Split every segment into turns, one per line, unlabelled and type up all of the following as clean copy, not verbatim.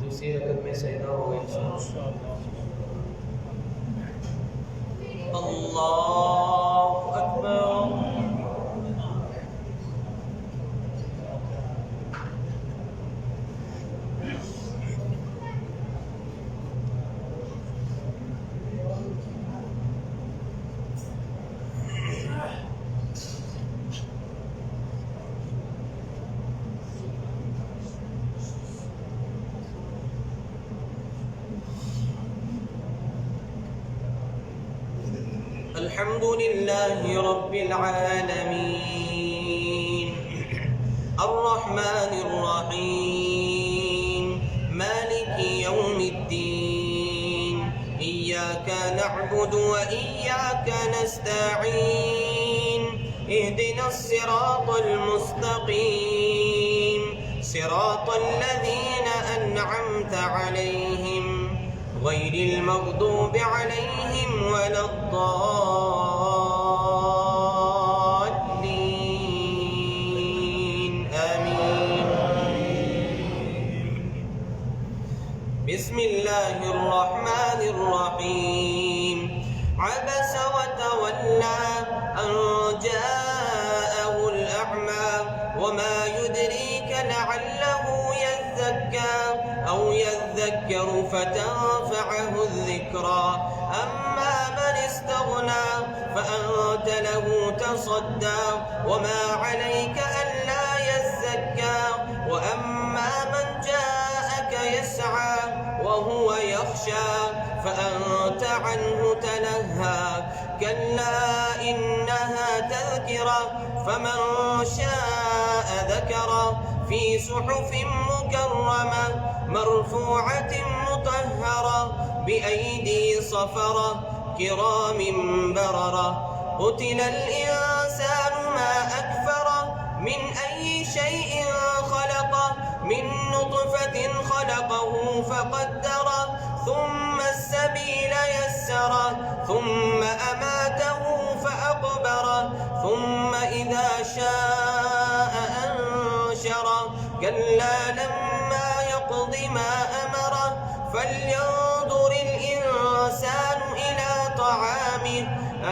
दूसरी रकत में सजदा होगा इंशाअल्लाह। अल्लाहु अकबर। الحمد لله رب العالمين الرحمن الرحيم مالك يوم الدين إياك نعبد وإياك نستعين اهدنا الصراط المستقيم صراط الذين أنعمت عليهم غير المغضوب عليهم ولا الضالين آمين. بسم الله الرحمن الرحيم عبس وتولى أن جاءه الأعمى وما يدريك لعله يزكى أو يذكر فتنفعه الذكرى أما من استغنى فأنت له تصدى وما عليك ألا يزكى وأما من جاءك يسعى وهو يخشى فأنت عنه تلهى كلا إنها تذكرة فمن شاء ذكره في صحف مكرمة مرفوعة مطهرة بأيدي صفرة كرام بررة قتل الإنسان ما أكفره من أي شيء خلقه من نطفة خلقه فقدره ثم السبيل يسره ثم أماته فأقبره ثم إذا شاء أنشره كلا لما يقض ما أمره فلينظر الإنسان إلى طعامه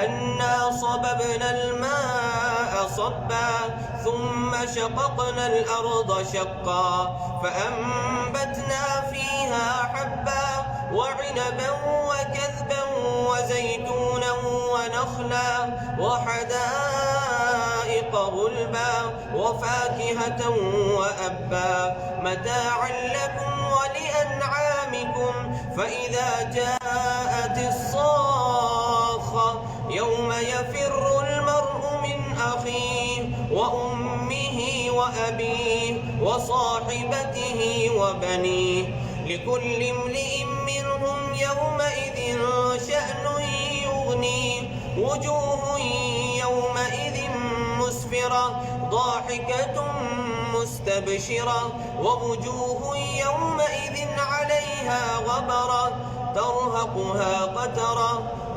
أنا صببنا الماء صبا ثم شققنا الأرض شقا فأنبتنا فيها حبا وعنبا وكذبا وزيتونا ونخلا وحدائق غلبا وفاكهة وأبا متاعا لكم ولأنعامكم فإذا جاءت الصاخة يوم يفر المرء من أخيه وأمه وأبيه وصاحبته وبنيه لكل امرئ منهم يومئذ شأن يغنيه وجوه يومئذ مسفرة ضاحكة مستبشرة ووجوه يومئذ عليها غبرة ترهقها قترة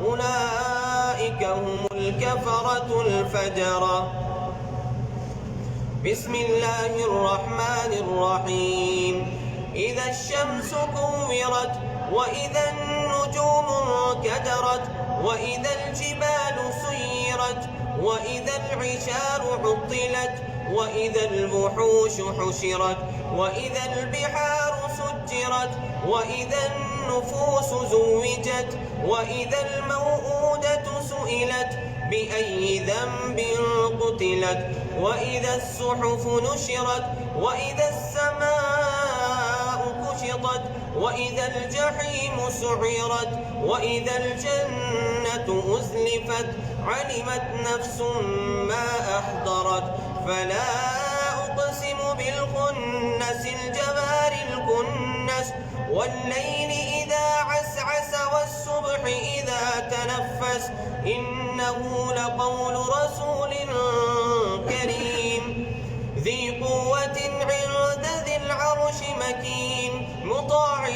أولئك هم الكفرة الفجرة. بسم الله الرحمن الرحيم إذا الشمس كورت وإذا النجوم انكدرت وإذا الجبال سيرت وإذا العشار عطلت وإذا الوحوش حشرت وإذا البحار سجرت وإذا النفوس زوجت وإذا الموءودة سئلت بأي ذنب قتلت وإذا الصحف نشرت وإذا السماء كشطت وإذا الجحيم سعرت وإذا الجنة أزلفت علمت نفس ما أحضرت فلا أقسم بالخنس الجوار الكنس
والليل إذا عسعس والصبح إذا تنفس إنه لقول رسول كريم ذي قوة عند ذي العرش مكين مطاع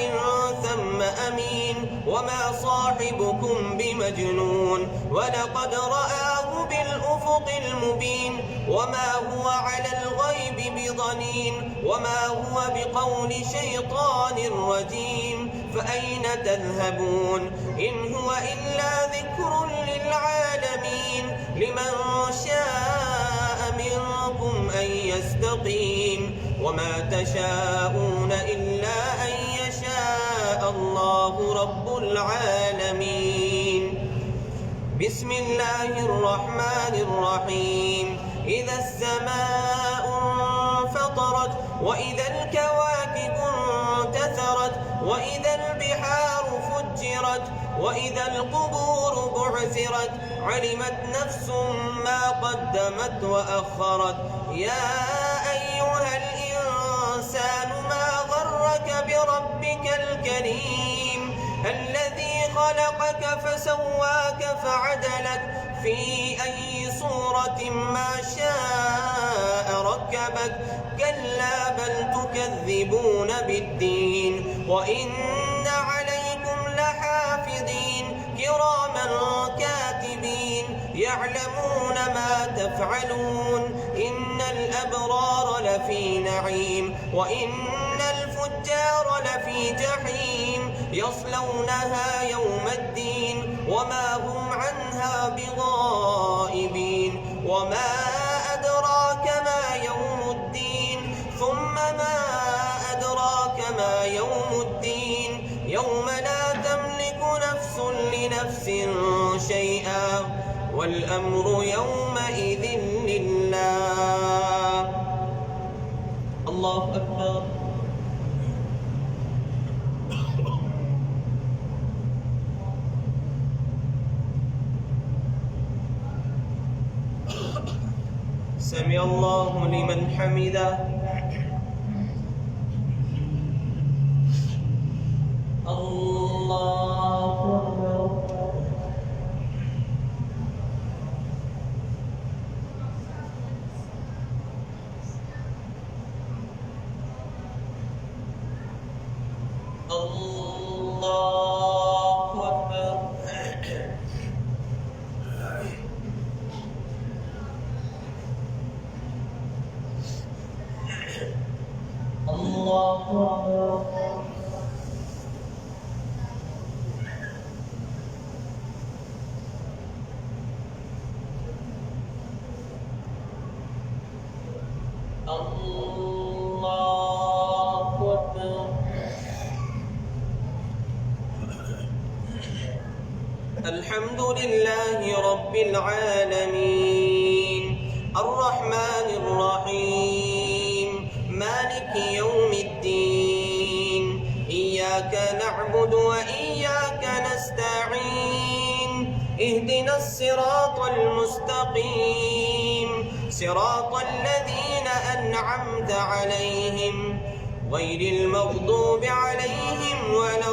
ثم أمين وما صاحبكم بمجنون ولقد رآه بالأفق المبين وما هو على الغيب بضنين وما هو بقول شيطان رجيم فأين تذهبون إن هو إلا ذكر للعالمين لمن شاء منكم أن يستقيم وما تشاءون إلا أن يشاء الله رب العالمين. بسم الله الرحمن الرحيم. إذا السماء انفطرت وإذا الكواكب انتثرت وإذا البحار فجرت وإذا القبور بعثرت علمت نفس ما قدمت وأخرت يا أيها الإنسان ما غرك بربك الكريم الذي خلقك فسواك فعدلك في أي صورة ما شاء ركبك كلا بل تكذبون بالدين وإن عليكم لحافظين كراما كاتبين يعلمون ما تفعلون إن الأبرار لفي نعيم وإن الفجار لفي جحيم يصلونها يوم الدين وما هم عنها بغائبين وما أدراك ما يوم الدين ثم ما أدراك ما يوم الدين يوم لا تملك نفس لنفس شيئا والأمر يومئذ لله. الله أكبر. سمع الله لمن حمده. الله أكبر. الله أكبر. الله أكبر. الله أكبر. الحمد لله رب العالمين الرحمن الرحيم مالك يوم الدين إياك نعبد وإياك نستعين اهدنا الصراط المستقيم صراط الذين أنعمت عليهم غير المغضوب عليهم ولا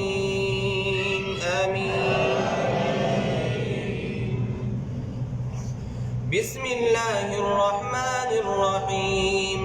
الضالين آمين. بسم الله الرحمن الرحيم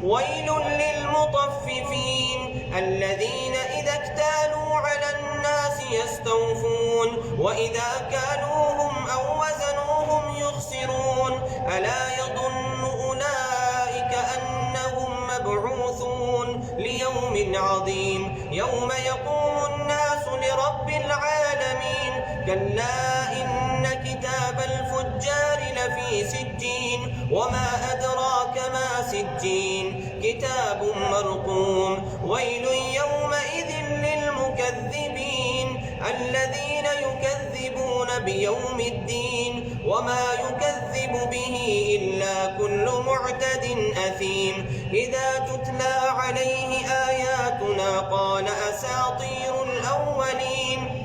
ويل للمطففين الذين إذا اكتالوا على الناس يستوفون وإذا كالوهم أو وزنوهم يخسرون ألا يظن أولئك أنهم مبعوثون ليوم عظيم يوم يقوم الناس لرب العالمين كلا إن كتاب الفجار لفي سجين وما أدراك ما سجين كتاب مرقوم ويل يومئذ للمكذبين الذين يكذبون بيوم الدين وما يكذب به إلا كل معتد أثيم إذا تتلى عليه آياتنا قال أساطير الأولين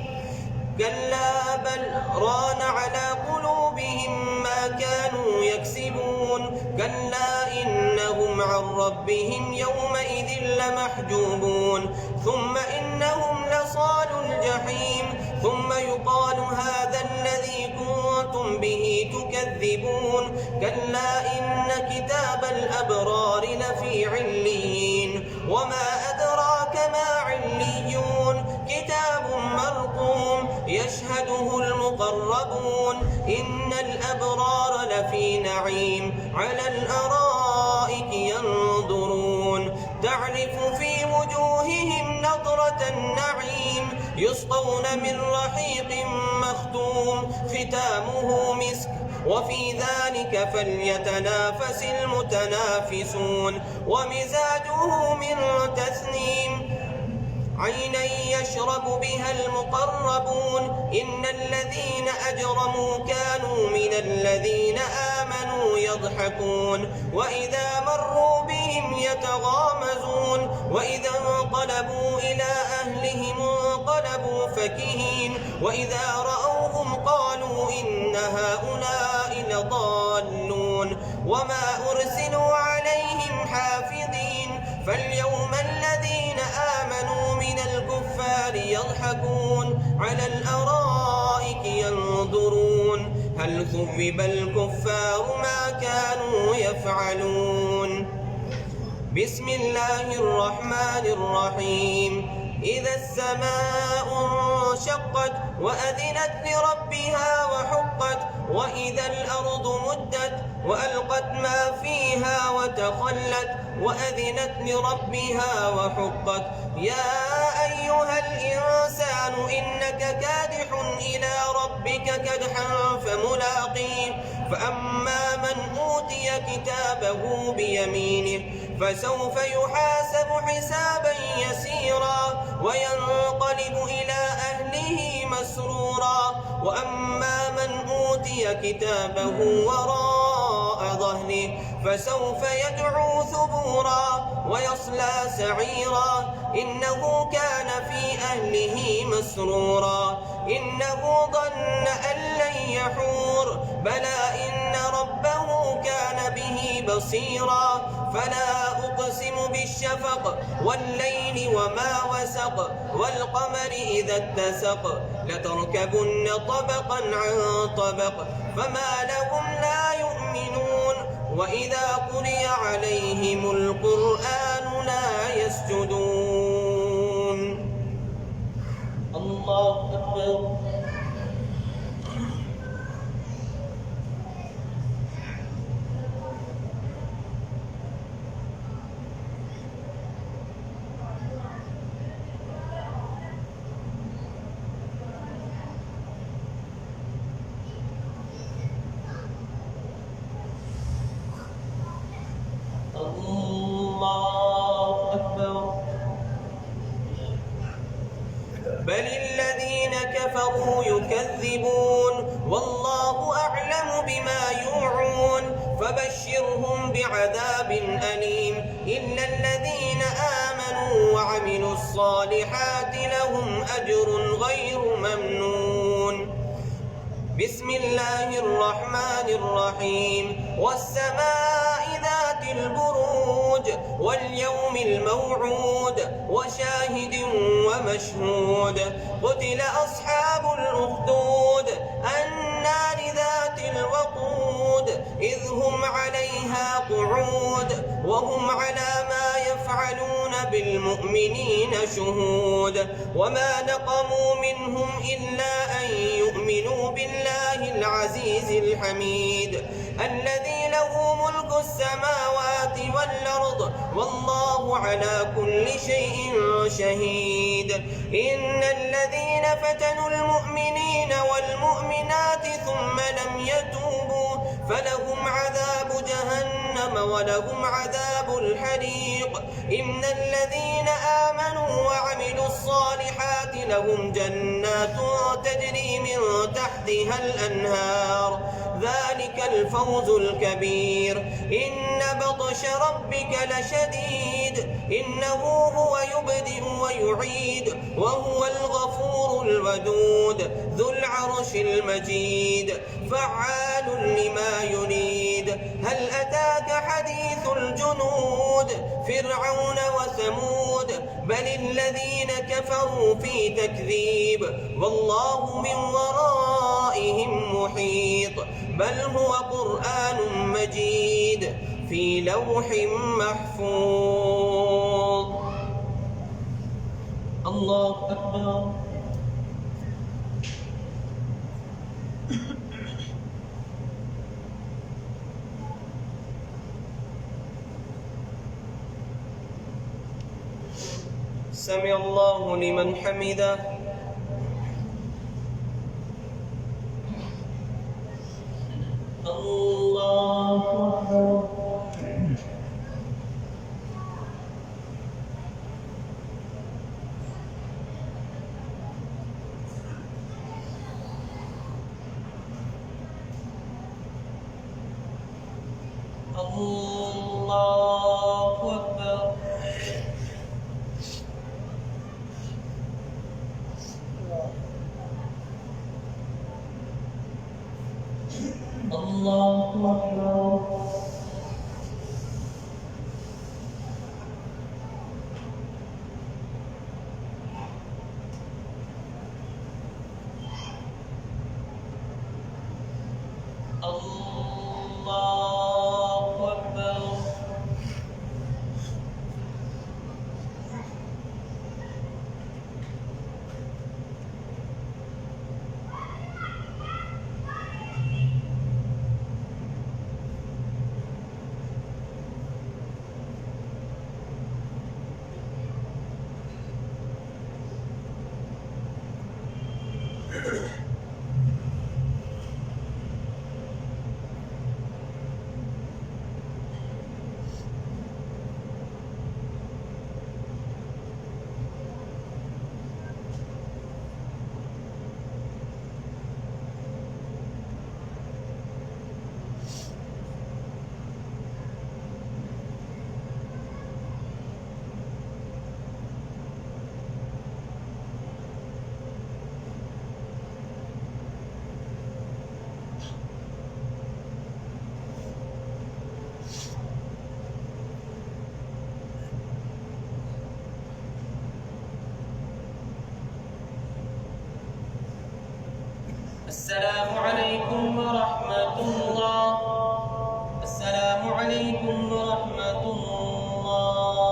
كلا بل ران على قلوبهم ما كانوا يكسبون كلا إنهم عن ربهم يومئذ لمحجوبون ثم إنهم لصال الجحيم ثم يقال هذا الذي كنتم به تكذبون كلا إن كتاب الأبرار لفي عليين وما أدراك ما عليون كتاب مرقوم يشهده المقربون إن الأبرار لفي نعيم على الأرائك ينظرون تعرف في وجوههم نضرة النعيم يسقون من رحيق مختوم ختامه مسك وفي ذلك فليتنافس المتنافسون ومزاجه من تسنيم عينا يشرب بها المقربون إن الذين أجرموا كانوا من الذين آمنوا يضحكون وإذا مروا بهم يتغامزون وإذا انقلبوا إلى أهلهم انقلبوا فكهين وإذا رأوهم قالوا إن هؤلاء لضالون وما أرسلوا عليهم حافظين فاليوم الذين آمنوا من الكفار يضحكون على الأرائك ينظرون هل ثوب الكفار ما كانوا يفعلون بسم الله الرحمن الرحيم إذا السماء انشقت وأذنت لربها وحقت وإذا الأرض مدت وألقت ما فيها وتخلت وأذنت لربها وحقت يا أيها الإنسان إنك كادح إلى ربك كدحا فملاقيه فأما من أوتي كتابه بيمينه فسوف يحاسب حسابا يسيرا وينقلب إلى أهله مسرورا وأما من أوتي كتابه وراء ظهره فسوف يدعو ثبورا ويصلى سعيرا إنه كان في أهله مسرورا إنه ظن أن لن يحور بلى إن ربه كان به بصيرا فلا أقسم بالشفق والليل وما وسق والقمر إذا اتسق لتركبن طبقا عن طبق فما لهم لا يؤمنون وإذا قرئ عليهم القرآن لا يسجدون الله أكبر الله أكبر بل الذين كفروا يكذبون والله أعلم بما يوعون فبشرهم بعذاب أليم إلا الذين آمنوا وعملوا الصالحات لهم أجر غير ممنون بسم الله الرحمن الرحيم والسماء ذات البروج واليوم الموعود وشاهد ومشهود قتل أصحاب الأخدود النار ذات الوقود إذ هم عليها قعود وهم على ما يفعلون بالمؤمنين شهود وما نقموا منهم إلا أن يؤمنوا بالله العزيز الحميد الذي له ملك السماوات والأرض والله على كل شيء شهيد إن الذين فتنوا المؤمنين والمؤمنات ثم لم يتوبوا فلهم عذاب جهنم ولهم عذاب الحريق إن الذين آمنوا وعملوا الصالحات لهم جنات تجري من تحتها الأنهار ذلك الفوز الكبير إن بطش ربك لشديد إنه هو يبدئ ويعيد وهو الغفور الودود ذو العرش المجيد فعال لما يريد هل أتاك حديث الجنود فرعون وثمود بل الذين كفروا في تكذيب والله من ورائهم محيط بل هو قرآن مجيد في لوح محفوظ. الله أكبر. سمع الله لمن حمده. الله أكبر. الله أكبر. الله أكبر. السلام عليكم ورحمة الله. السلام عليكم ورحمة الله.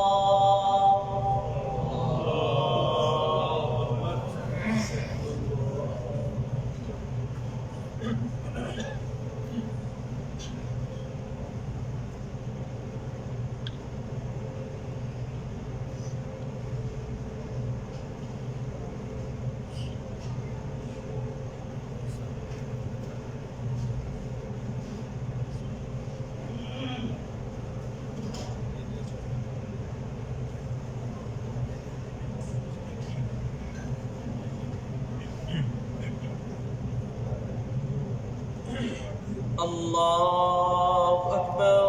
الله أكبر.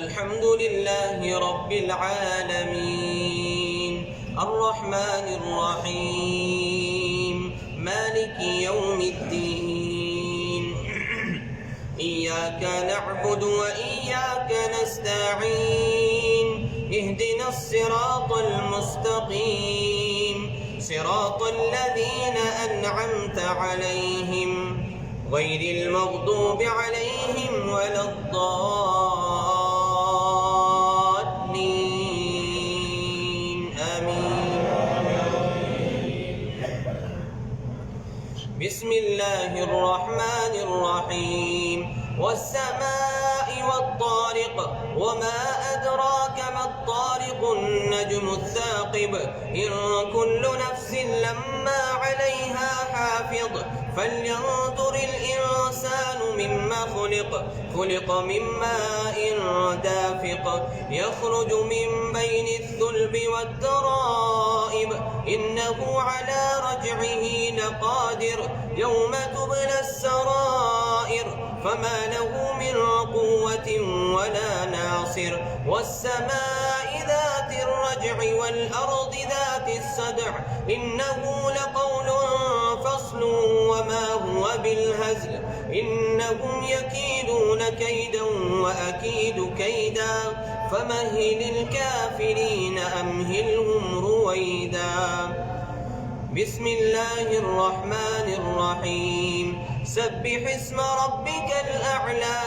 الحمد لله رب العالمين الرحمن الرحيم مالك يوم الدين إياك نعبد وإياك نستعين اهدنا الصراط المستقيم صراط الذين أنعمت عليهم غير المغضوب عليهم ولا الضالين آمين. بسم الله الرحمن الرحيم والسماء والطارق وما أدراك ما الطارق النجم النجم الثاقب إن كل نفس لما عليها حافظ فلينظر الإنسان مما خلق من ماء دافق يخرج من بين الثلب والترائب إنه على رجعه لقادر يوم تبلى السرائر فما له من قوة ولا ناصر والسماء ذات الرجع والأرض ذات الصدع إنه لقول فصل وما هو بالهزل إنهم يكيدون كيدا وأكيد كيدا فمهل الكافرين أمهلهم رويدا. بسم الله الرحمن الرحيم سبح اسم ربك الأعلى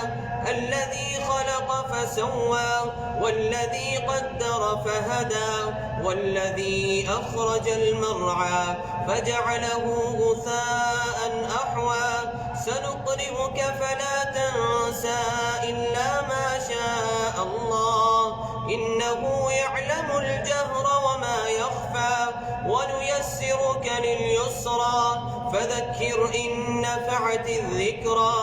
الذي خلق فسوى والذي قدر فهدى والذي أخرج المرعى فجعله غثاء أحوى سنقرئك فلا تنسى إلا ما شاء الله إنه يعلم الجهر وما يخفى ونيسرك لليسرى فذكر إن نفعت الذكرى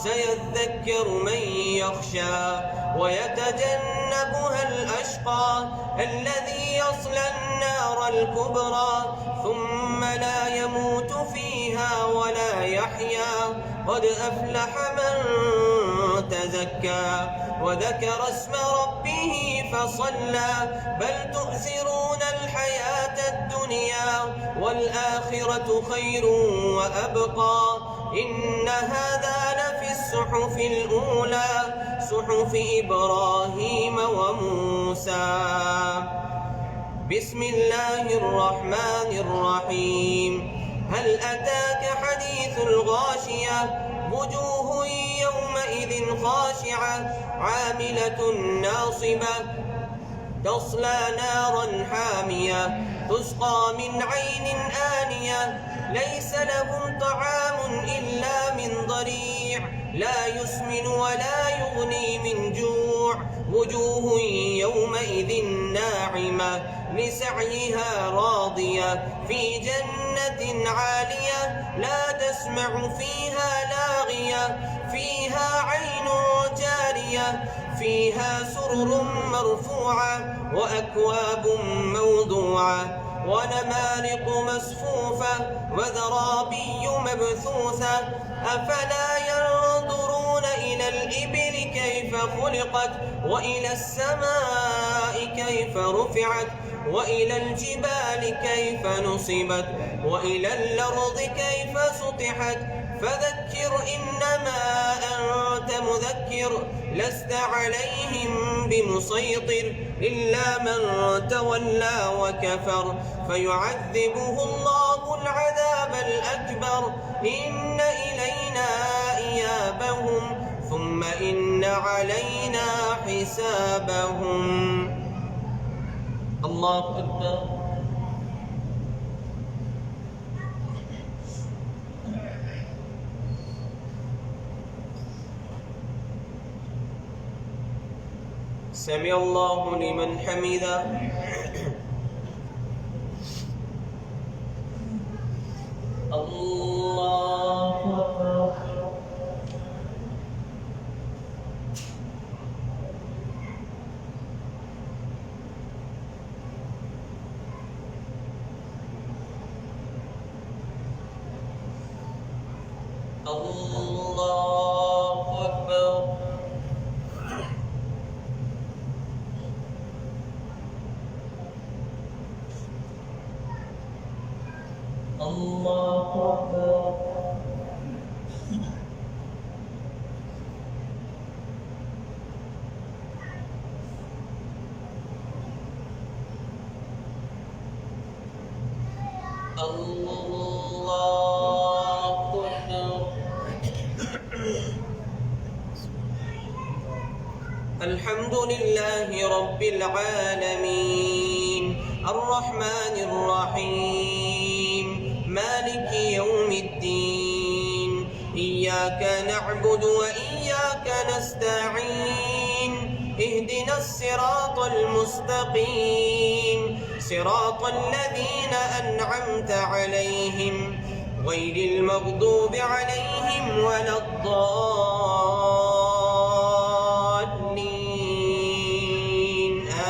سيذكر من يخشى ويتجنبها الأشقى الذي يصلى النار الكبرى ثم لا يموت فيها ولا يحيا قد أفلح من تزكى وذكر اسم ربه فصلى بل تؤثرون الحياة الدنيا والآخرة خير وأبقى إن هذا لفي الصحف الأولى صحف إبراهيم وموسى. بسم الله الرحمن الرحيم هل أتاك حديث الغاشية وجوه يومئذ خاشعة عاملة ناصبة تصلى نارا حامية تسقى من عين آنية ليس لهم طعام إلا من ضريع لا يسمن ولا يغني من جوع وجوه يومئذ ناعمة لسعيها راضية في جنة عالية لا تسمع فيها لاغية فيها عين جارية فيها سرر مرفوعة وأكواب موضوعة ونمارق مصفوفة وزرابي مبثوثة أفلا ينظرون إلى الإبل كيف خلقت وإلى السماء كيف رفعت وإلى الجبال كيف نصبت وإلى الأرض كيف سطحت فذكر إنما أنت مذكر لست عليهم بمسيطر إلا من تولى وكفر فيعذبه الله العذاب الأكبر إن إلينا إيابهم ثم إن علينا حسابهم. الله أكبر. سمع الله لمن حمده. الله أكبر. الله أكبر. الله أكبر. الحمد لله رب العالمين الرحمن الرحيم مالك يوم الدين إياك نعبد وإياك نستعين اهدنا الصراط المستقيم صراط الذين أنعمت عليهم غير المغضوب عليهم ولا الضالين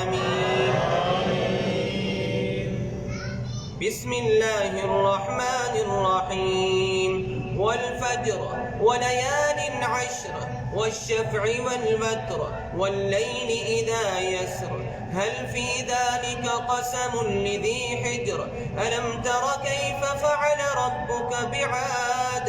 آمين. بسم الله الرحمن الرحيم والفجر وليال عشر والشفع والوتر والليل إذا يسر هل في ذلك قسم لذي حجر ألم تر كيف فعل ربك بعاد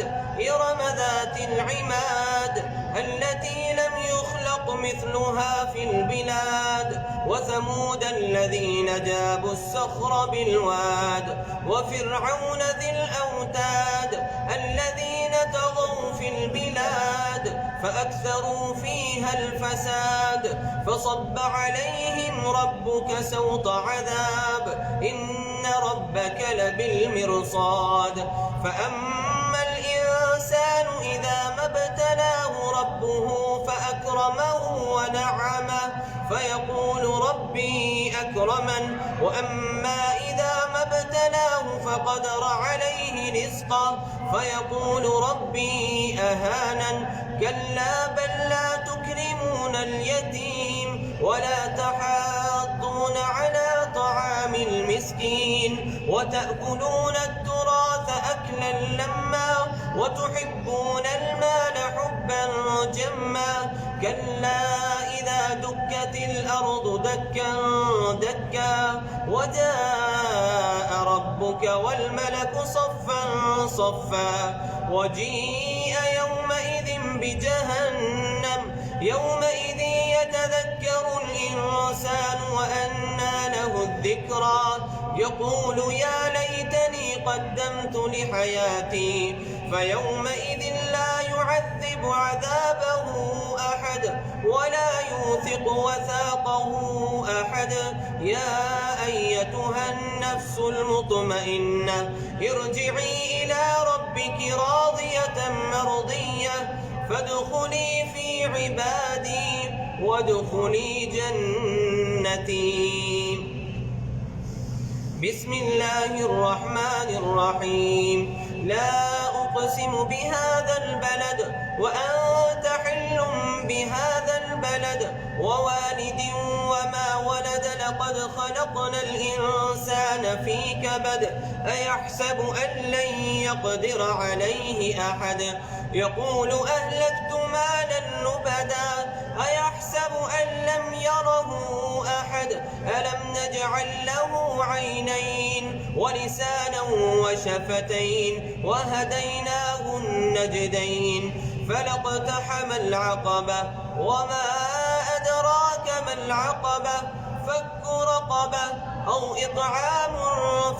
إرم ذات العماد التي لم يخلق مثلها في البلاد وثمود الذين جابوا الصخر بالواد وفرعون ذي الأوتاد الذين طغوا في البلاد فأكثروا فيها الفساد فصب عليهم ربك سوط عذاب إن ربك لبالمرصاد فأما الإنسان إذا ما ابتلاه ربه فأكرمه ونعمه فيقول ربي أكرمن وأما إذا ما ابتلاه فقدر عليه رزقه فيقول ربي أهانن كلا بل لا تكرمون اليتيم ولا تحاضون على طعام المسكين وتأكلون التراث أكلا لما وتحبون المال حبا جما كلا إذا دكت الأرض دكا دكا وجاء ربك والملك صفا صفا وجيء يومئذ بجهنم يومئذ يتذكر الإنسان وأنى له الذكرى يقول يا ليتني قدمت لحياتي فيومئذ لا يعذب عذابه أحد ولا يوثق وثاقه أحد يا أيتها النفس المطمئنة ارجعي إلى ربك راضية مرضية فادخلي في عبادي وادخلي جنتي. بسم الله الرحمن الرحيم لا أقسم بهذا البلد وأنت حل بهذا البلد ووالد وما ولد لقد خلقنا الإنسان في كبد أيحسب أن لن يقدر عليه أحد يقول أهلكت مالا لبدا أيحسب أن لم يره أحد ألم نجعل له عينين ولسانا وشفتين وهديناه النجدين فلاقتحم العقبة وما أدراك ما العقبة فك رقبة أو إطعام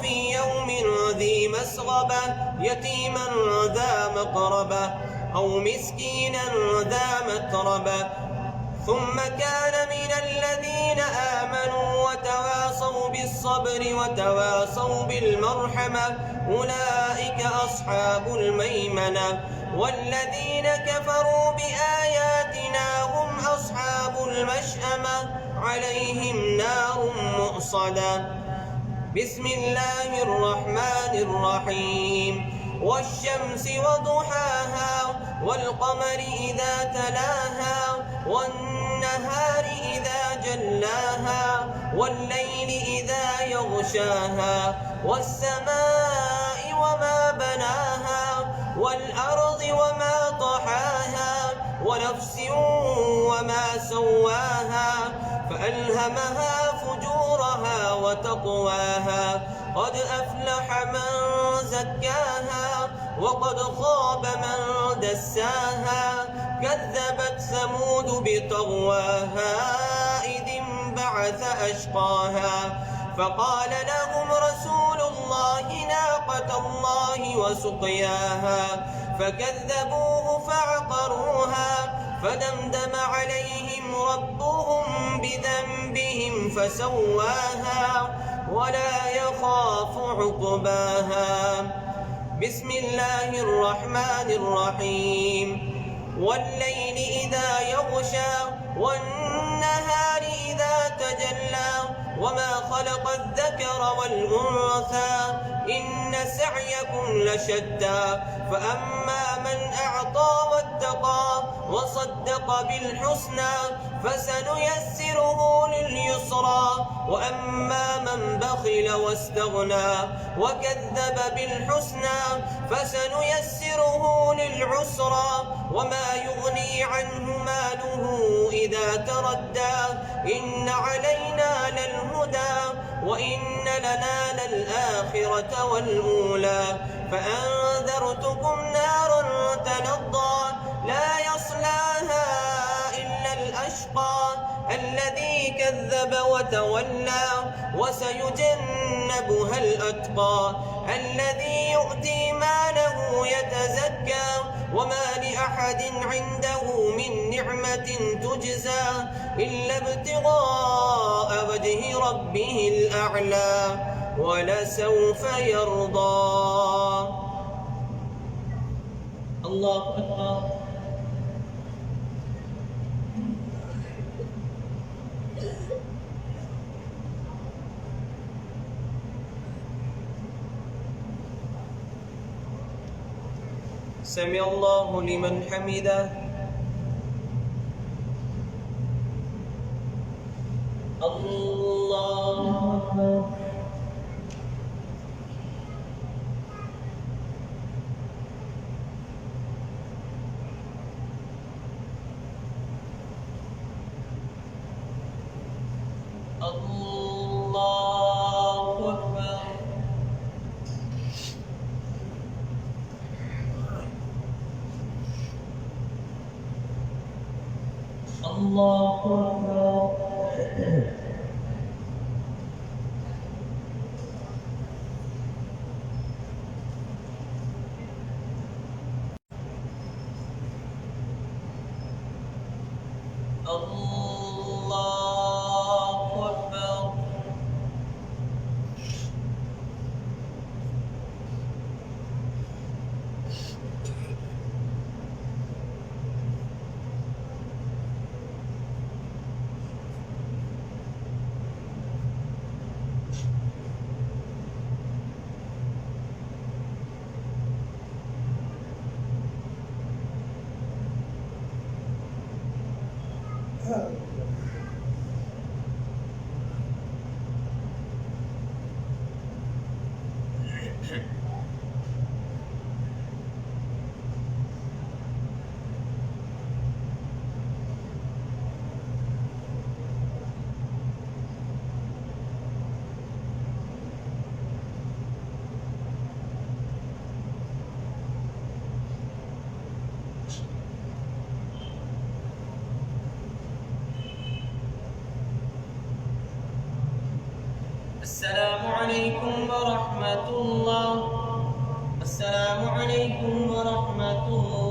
في يوم ذي مسغبة يتيما ذا مقربة أو مسكينا ذا متربة ثم كان من الذين آمنوا وتواصوا بالصبر وتواصوا بالمرحمة أولئك أصحاب الميمنة والذين كفروا بآياتنا هم أصحاب المشأمة عليهم نار مؤصدة. بسم الله الرحمن الرحيم والشمس وضحاها والقمر إذا تلاها والنهار إذا جلاها والليل إذا يغشاها والسماء وما بناها والأرض وما طحاها ونفس وما سواها فألهمها فجورها وتقواها قد أفلح من زكاها وقد خاب من دساها كذبت ثمود بطغواها إذ انبعث أشقاها فقال لهم رسول الله ناقة الله وسقياها فكذبوه فعقروها فدمدم عليهم ربهم بذنبهم فسواها ولا يخاف عقباها. بسم الله الرحمن الرحيم والليل إذا يغشى والنهار إذا تجلى وما خلق الذكر والأنثى إن سعيكم لشتى فأما من أعطى واتقى وصدق بالحسنى فسنيسره لليسرى وأما من بخل واستغنى وكذب بالحسنى فسنيسره للعسرى وما يغني عنه ماله إذا تردى إن علينا للهدى وإن لنا للآخرة والأولى فأنذرتكم نارا تلظى لا يصلاها إلا الأشقى الذي كذب وتولى وسيجنبها الأتقى الذي يؤتي ماله يتزكى وما لأحد عنده من نعمة تجزى إلا ابتغاء وجه ربه الأعلى ولسوف يرضى. الله أكبر. سمع الله لمن حمده. الله أكبر. الله أكبر. الله أكبر. الله أكبر. السلام عليكم ورحمة الله. السلام عليكم ورحمة الله.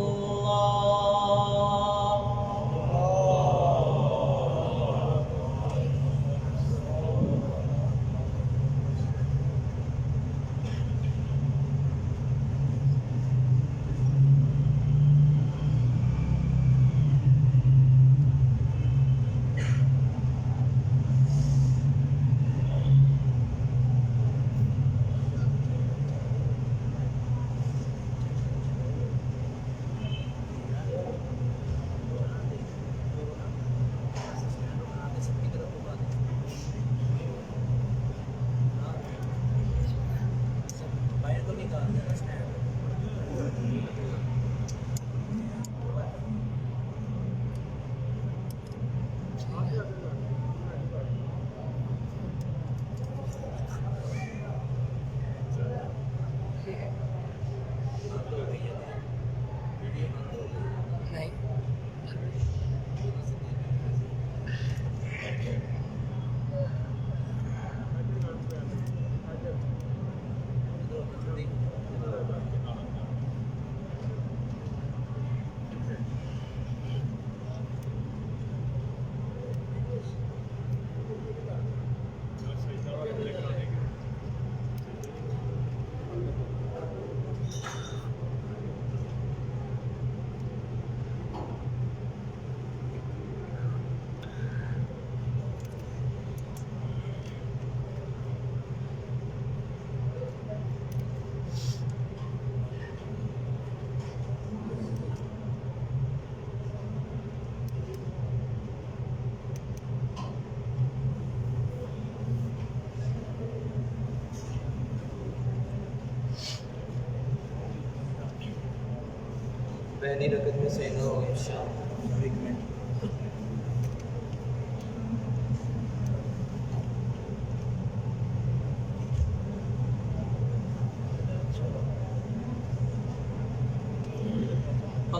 पहली रकत में सजदा होगा इंशाअल्लाह।
एक मिनट।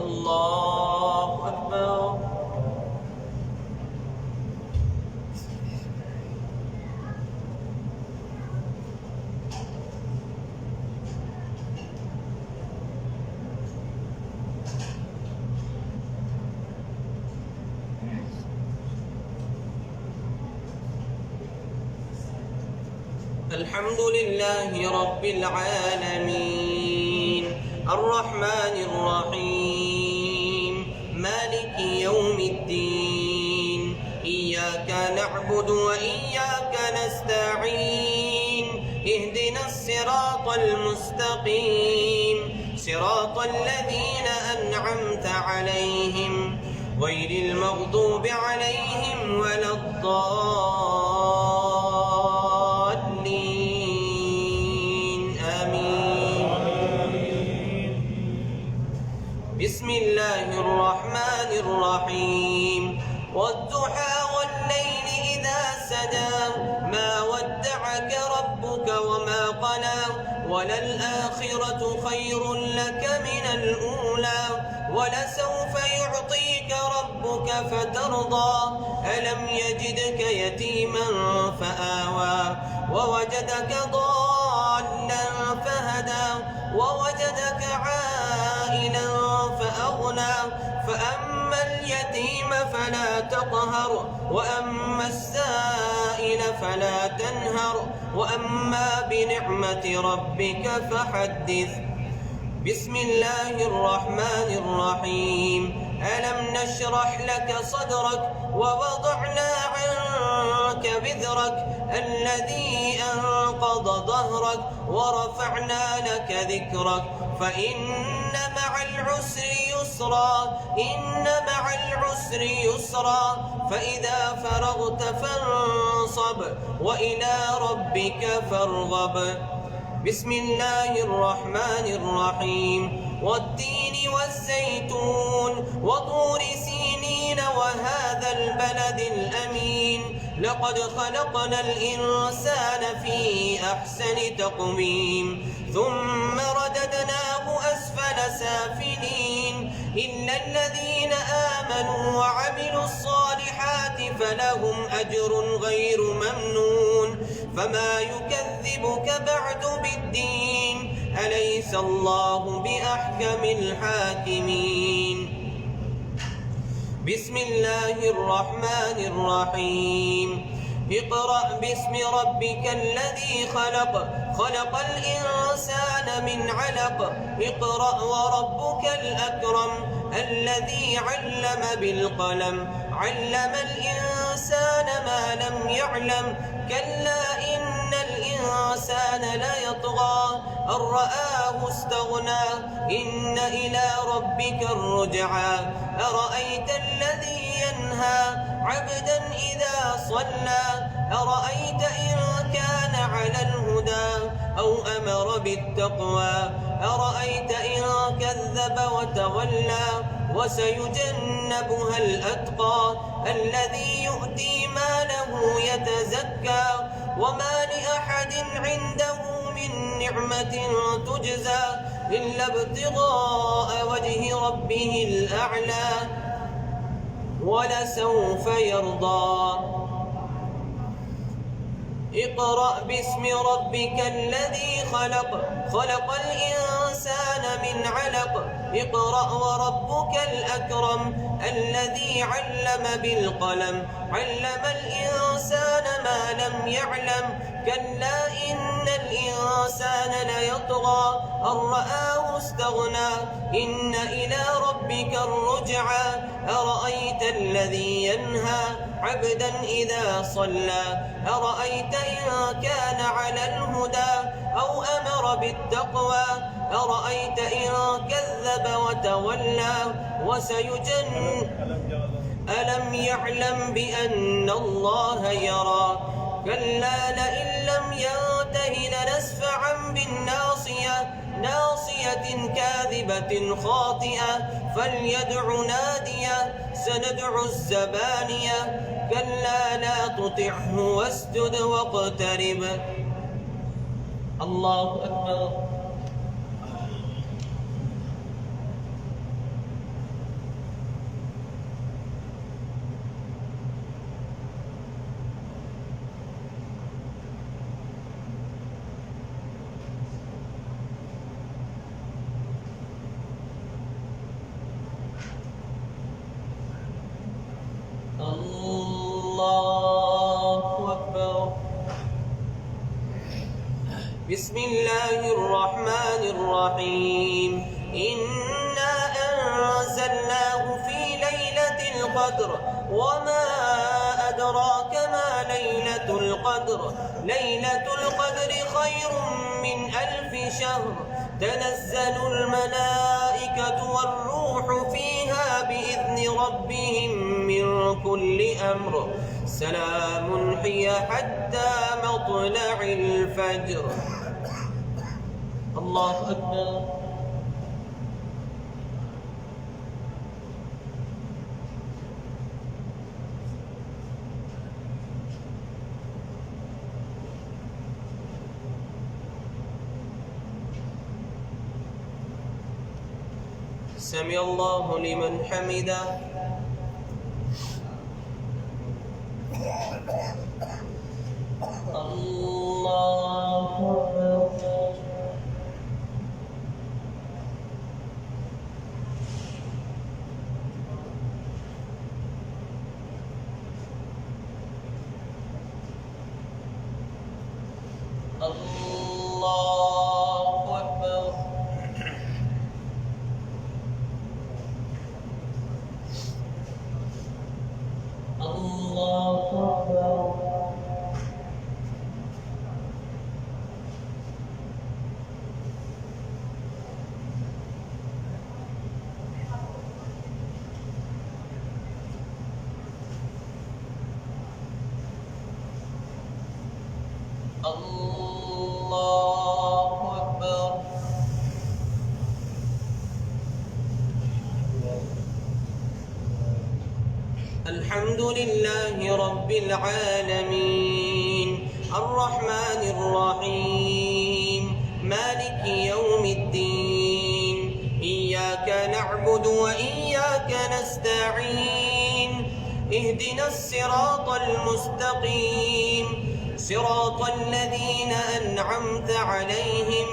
अल्लाहु अकबर। الحمد لله رب العالمين الرحمن الرحيم مالك يوم الدين إياك نعبد وإياك نستعين اهدنا الصراط المستقيم صراط الذين أنعمت عليهم غير المغضوب عليهم ولا الضالين آمين. بسم الله الرحمن الرحيم والضحى والليل إذا سجى ما ودعك ربك وما قلى وللآخرة خير لك من الأولى ولسوف يعطيك ربك فترضى ألم يجدك يتيما فآوى ووجدك ضالا فهدى ووجدك عائلا فأغنى فأما اليتيم فلا تقهر وأما السائل فلا تنهر وأما بنعمة ربك فحدث. بسم الله الرحمن الرحيم ألم نشرح لك صدرك ووضعنا عنك وزرك الذي أنقض ظهرك ورفعنا لك ذكرك فإن مع العسر يسرا إن مع العسر يسرا فإذا فرغت فانصب وإلى ربك فارغب. بسم الله الرحمن الرحيم والتين والزيتون وطور سينين وهذا البلد الأمين لقد خلقنا الإنسان في أحسن تقويم ثم رددناه أسفل سافلين إلا الذين آمنوا وعملوا الصالحات فلهم أجر غير ممنون فما يكذبك بعد بالدين أليس الله بأحكم الحاكمين. بسم الله الرحمن الرحيم اقرأ باسم ربك الذي خلق خلق الإنسان من علق اقرأ وربك الأكرم الذي علم بالقلم علم الإنسان ما لم يعلم كلا إن الإنسان ليطغى أن رآه استغنى إن إلى ربك الرجعى أرأيت الذي ينهى عبدا إذا صلى أرأيت إن كان على الهدى أو أمر بالتقوى أرأيت إن كذب وتولى وسيجنبها الأتقى الذي يؤتي ماله يتزكى وما لأحد عنده من نعمة تجزى إلا ابتغاء وجه ربه الأعلى ولسوف يرضى. اقرأ باسم ربك الذي خلق خلق الإنسان من علق اقرأ وربك الأكرم الذي علم بالقلم علم الإنسان ما لم يعلم كلا إن الإنسان ليطغى أن رآه استغنى إن إلى ربك الرجعى أرأيت الذي ينهى عبدا إذا صلى أرأيت إن كان على الهدى أو أمر بالتقوى أرأيت إن كذب وتولى ألم يعلم بأن الله يرى كلا لئن لم ينته لنسفعا بالناصية أمنية كاذبة خاطئة فليدع نادية سندع الزبانية كلا لا تطعه واسجد واقترب. الله أكبر. الله أكبر. بسم الله الرحمن الرحيم. إنا أنزلناه في ليلة القدر وما أدراك ما ليلة القدر. ليلة القدر خير من 1000 شهر. تنزل الملائكة والروح فيها بإذن ربهم من كل أمر. سلام هي حتى مطلع الفجر. الله أكبر. سمع الله لمن حمده. الله أكبر. الله أكبر. الله أكبر. الله أكبر. الحمد لله رب العالمين الرحمن الرحيم مالك يوم الدين. إياك نعبد وإياك نستعين. اهدنا الصراط المستقيم صراط الذين أنعمت عليهم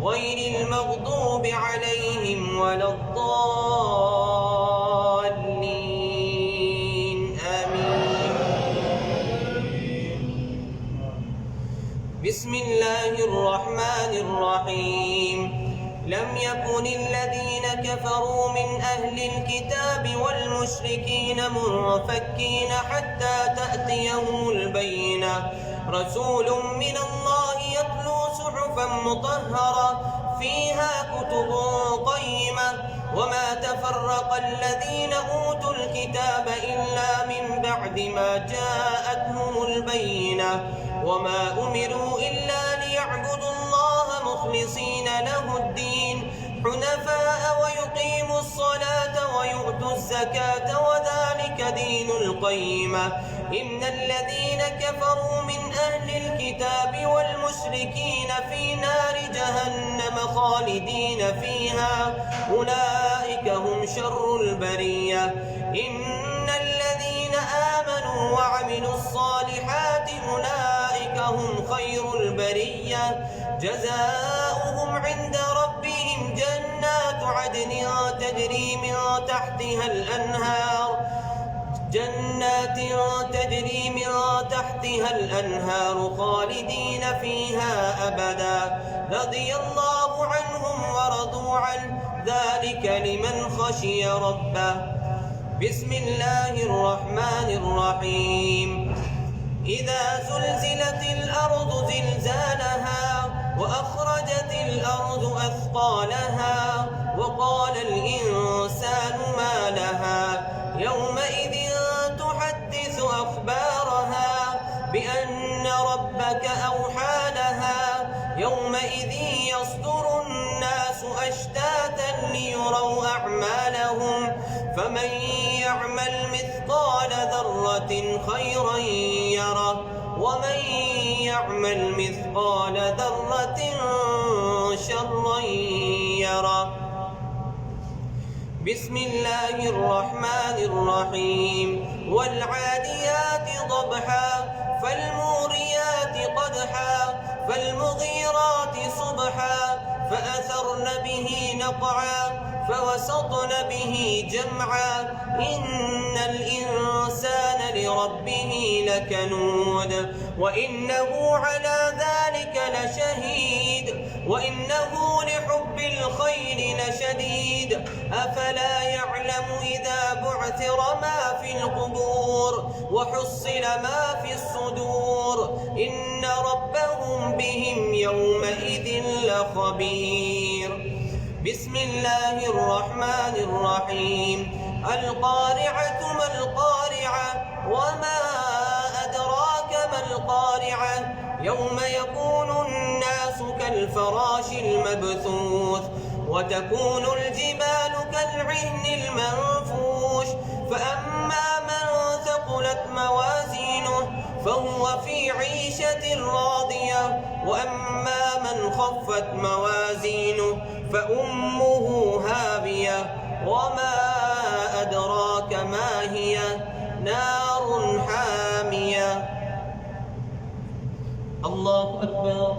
غير المغضوب عليهم ولا الضالين. آمين. بسم الله الرحمن الرحيم. لم يكن الذين كفروا من أهل الكتاب والمشركين منفكين حتى تأتيهم البينة. رسول من الله يتلو صحفا مطهرة فيها كتب قيمة. وما تفرق الذين أوتوا الكتاب إلا من بعد ما جاءتهم البينة. وما أمروا إلا ليعبدوا الله مخلصين له الدين حنفاء ويقيموا الصلاة ويؤتوا الزكاة وذلك دين القيمة. إن الذين كفروا من أهل الكتاب والمشركين في نار جهنم خالدين فيها أولئك هم شر البرية. إن الذين آمنوا وعملوا الصالحات أولئك هم خير البرية. جزاؤهم عند ربهم جنات عدن تجري من تحتها الأنهار. خالدين فيها أبدا. رضي الله عنهم ورضوا عنه ذلك لمن خشي ربه. بسم الله الرحمن الرحيم. إذا زلزلت الأرض زلزالها وأخرجت الأرض أثقالها وقال الإنسان ما لها يومئذ تحدث أخبارها بأن ربك أوحى لها. يومئذ يصدر الناس أشتاتا ليروا أعمالهم فمن يعمل مثقال ذرة خيرا يره ومن يعمل مثقال ذرة شرا يره. بسم الله الرحمن الرحيم. والعاديات ضبحا فالموريات قدحا فالمغيرات صبحا فأثرن به نقعا فوسطن به جمعا إن الإنسان لربه لكنود وإنه على ذلك لشهيد وإنه لحب الخير لشديد أفلا يعلم إذا بعثر ما في القبور وحصل ما في الصدور إن ربهم بهم يومئذ لخبير. بسم الله الرحمن الرحيم. القارعة ما القارعة وما أدراك ما القارعة يوم يكون الناس كالفراش المبثوث وتكون الجبال كالعهن المنفوش فأما من ثقلت موازينه فهو في عيشة راضية وأما من خفت موازينه فأمه هاوية وما أدراك ما هي نار حامية. الله أكبر.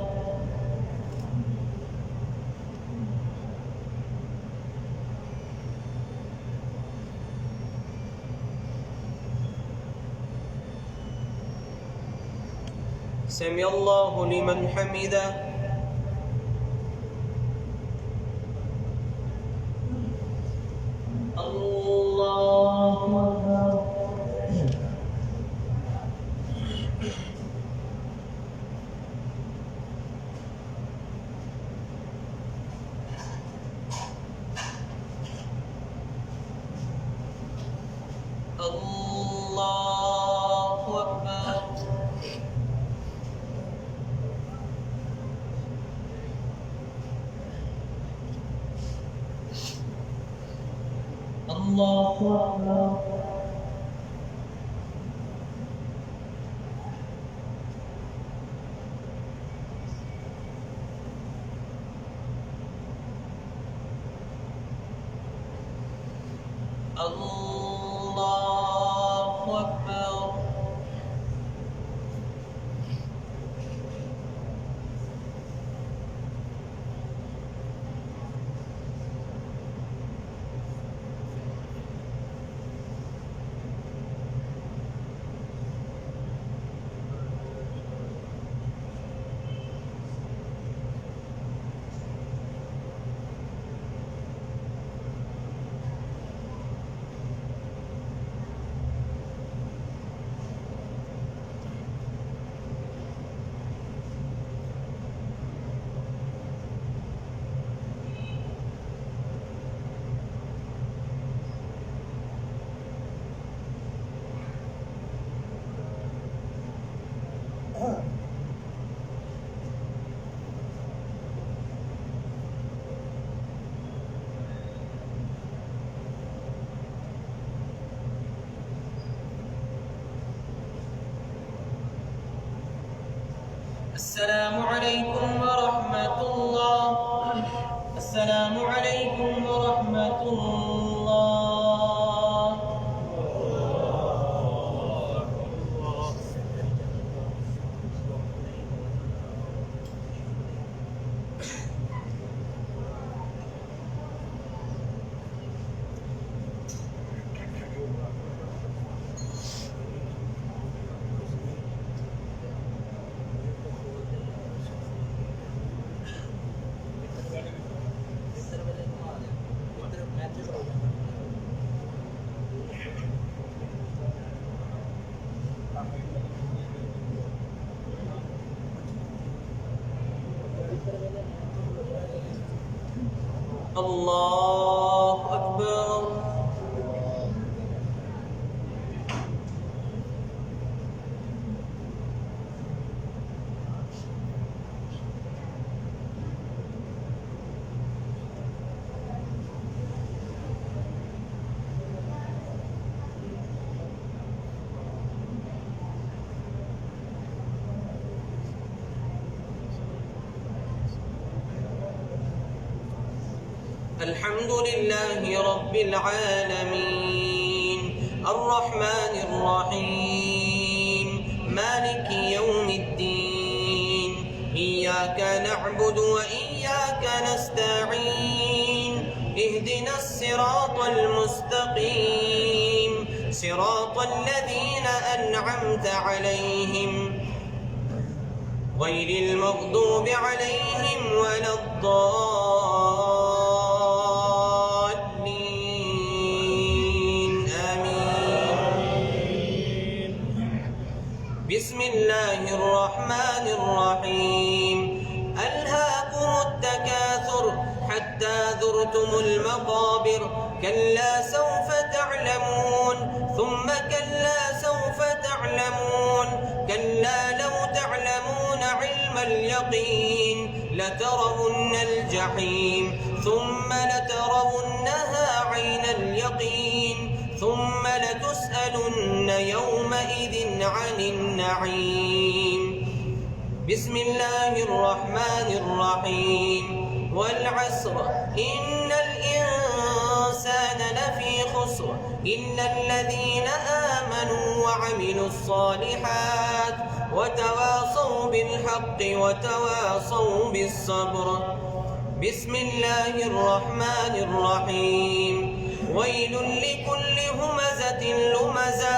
سمع الله لمن حمده. الله أكبر. الله أكبر. الله أكبر. الله أكبر. السلام عليكم ورحمة الله. السلام عليكم ورحمة الله. الله أكبر. الحمد لله رب العالمين الرحمن الرحيم مالك يوم الدين إياك نعبد وإياك نستعين اهدنا الصراط المستقيم صراط الذين أنعمت عليهم غير المغضوب عليهم ولا الضالين آمين. بسم الله الرحمن الرحيم ألهاكم التكاثر حتى زرتم المقابر كلا سوف تعلمون ثم كلا سوف تعلمون كلا لو تعلمون علم اليقين لترون الجحيم ثم لترونها عين اليقين ثم لتسألن يومئذ عن النعيم. بسم الله الرحمن الرحيم والعصر إن الإنسان لفي خسر إلا الذين آمنوا وعملوا الصالحات وتواصوا بالحق وتواصوا بالصبر. بسم الله الرحمن الرحيم ويل لكل همزة لمزة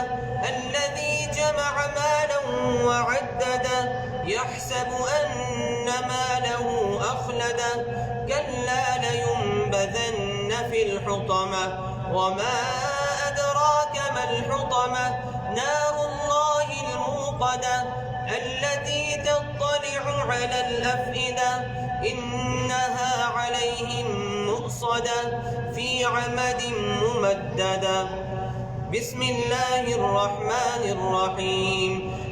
الذي جمع مالا وعدده يحسب أن ماله أخلده كلا لينبذن في الحطمة وما أدراك ما الحطمة نار الله الموقدة التي تطلع على الأفئدة إنها عليهم مؤصدة في عمد ممددة. بسم الله الرحمن الرحيم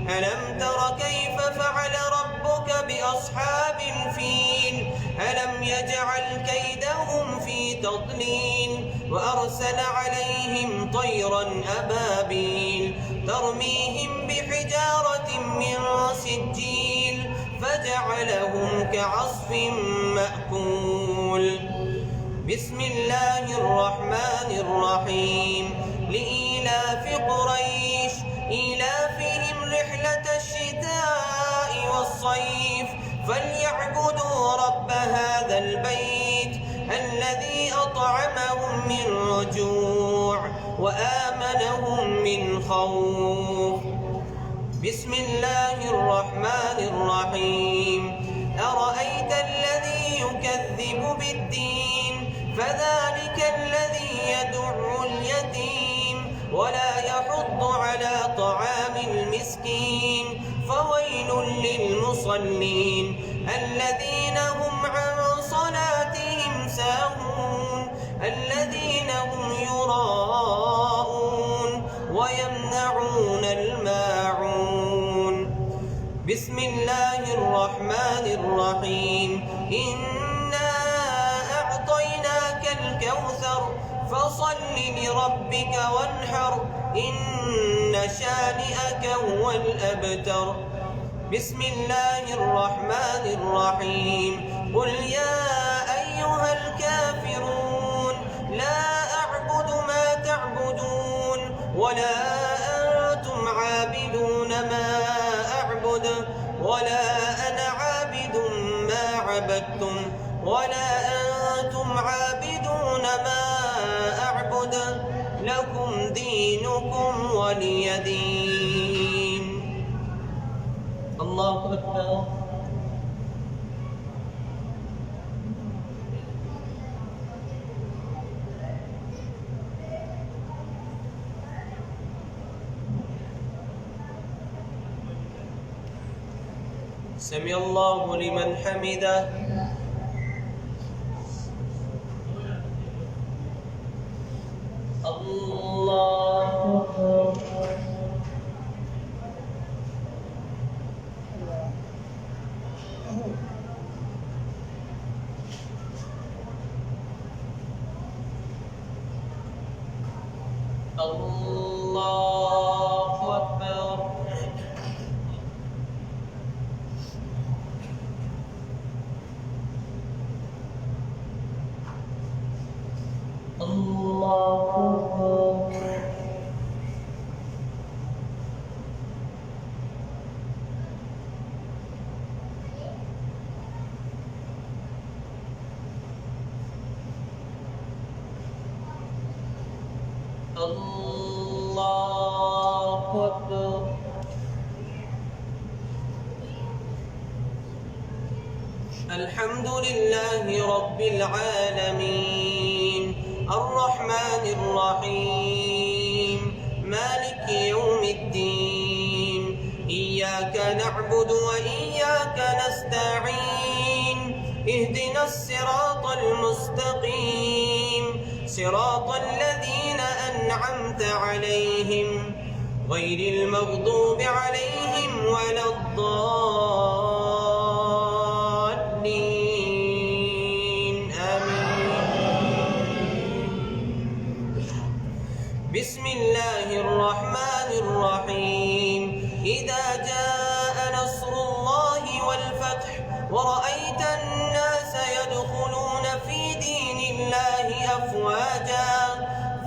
ألم تر كيف فعل ربك بأصحاب الفيل ألم يجعل كيدهم في تضليل وأرسل عليهم طيرا أبابيل ترميهم بحجارة من سجيل فجعلهم كعصف مأكول. بسم الله الرحمن الرحيم لإيلاف قريش إيلافهم رحلة الشتاء والصيف فليعبدوا رب هذا البيت الذي أطعمهم من جوع وآمنهم من خوف. بسم الله الرحمن الرحيم أرأيت الذي يكذب بالدين فذلك الذي يدع اليتيم ولا يحض على طعام المسكين فويل للمصلين الذين هم عن صلاتهم ساهون الذين هم يراءون ويمنعون الماعون. بسم الله الرحمن الرحيم إنا أعطيناك الكوثر فصل لربك وانحر إن شانئك هو الأبتر. بسم الله الرحمن الرحيم قل يا أيها الكافرون لا أعبد ما تعبدون ولا أنتم عابدون ما أعبد ولا أنا عابد ما عبدتم ولا أنتم عابدون ما أعبد لكم دينكم ولي دين. الله أكبر. سمع الله لمن حمده. الله أكبر. الله أكبر. الله أكبر. الله أكبر. الحمد لله رب العالمين الرحمن الرحيم مالك يوم الدين إياك نعبد وإياك نستعين اهدنا الصراط المستقيم صراط الذين أنعمت عليهم غير المغضوب عليهم ولا الضالين آمين. بسم الله الرحمن الرحيم إذا جاء نصر الله والفتح ورأيت الناس يدخلون في دين الله أفواجا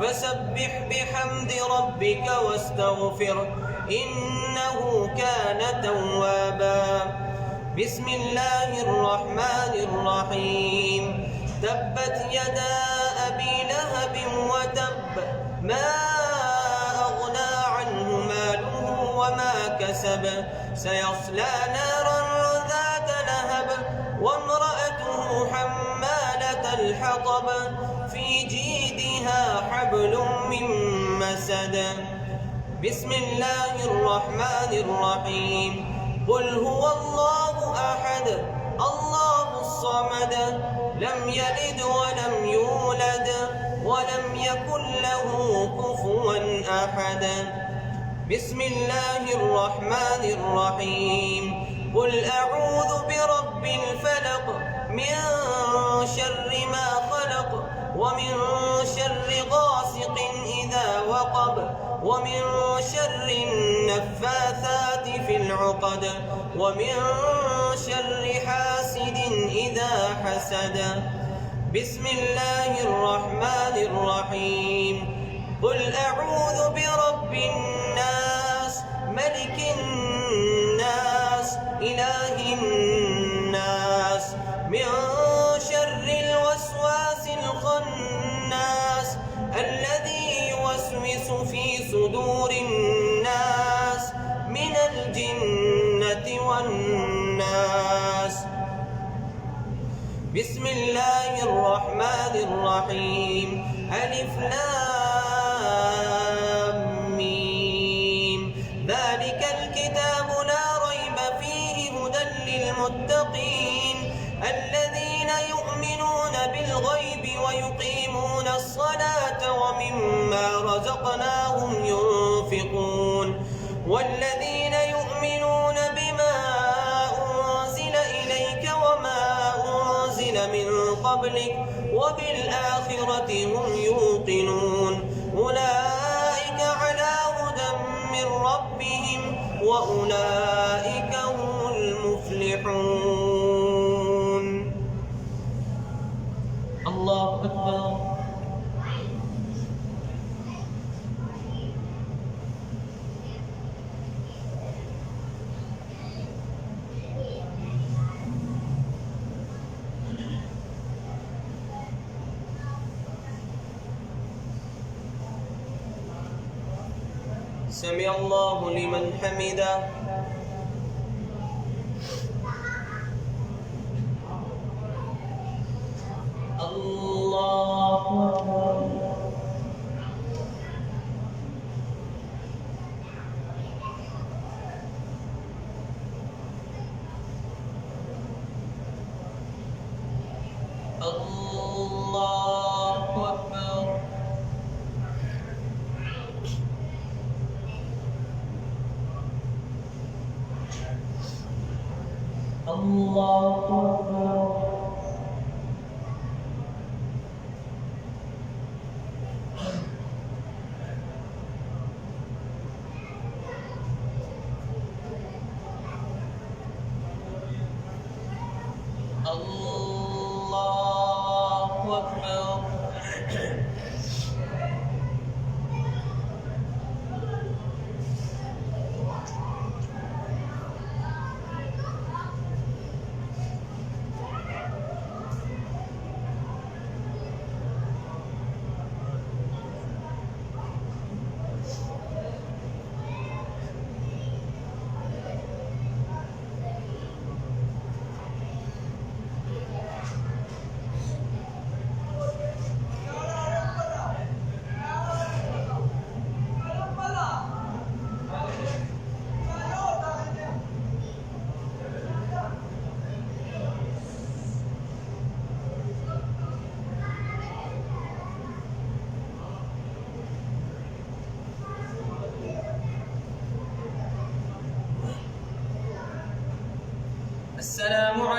فسبح بحمد ربك واستغفره إنه كان توابا. بسم الله الرحمن الرحيم تبت يدا أبي لهب وتب ما أغنى عنه ماله وما كسب سيصلى نارا ذات لهب وامرأته حمالة الحطب في جيدها حبل من مسد. بسم الله الرحمن الرحيم قل هو الله أحد الله الصمد لم يلد ولم يولد ولم يكن له كفوا أحد. بسم الله الرحمن الرحيم قل أعوذ برب الفلق من شر ما خلق ومن شر غاسق إذا وقب ومن شر النفاثات في العقد ومن شر حاسد إذا حسد. بسم الله الرحمن الرحيم قل أعوذ برب الناس ملك الناس إله الناس من شر الوسواس الخناس الذي يوسوس في صدور الناس من الجنة والناس. بسم الله الرحمن الرحيم ألف لام ميم ذلك الكتاب لا ريب فيه هدى للمتقين الذين يؤمنون بالغيب ويقيمون الصلاة ومما رزقناهم ينفقون والذين يؤمنون بما أنزل إليك وما أنزل من قبلك وبالآخرة هم يوقنون أولئك على هدى من ربهم وأولئك هم المفلحون. الله أكبر. سمع الله لمن حمده. الله أكبر. الله أكبر. الله أكبر. الله أكبر.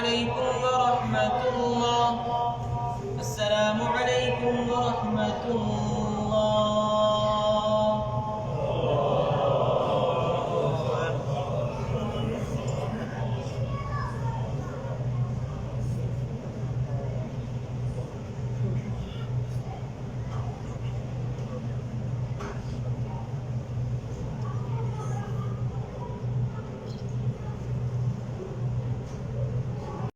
عليكم ورحمة الله. السلام عليكم ورحمة الله.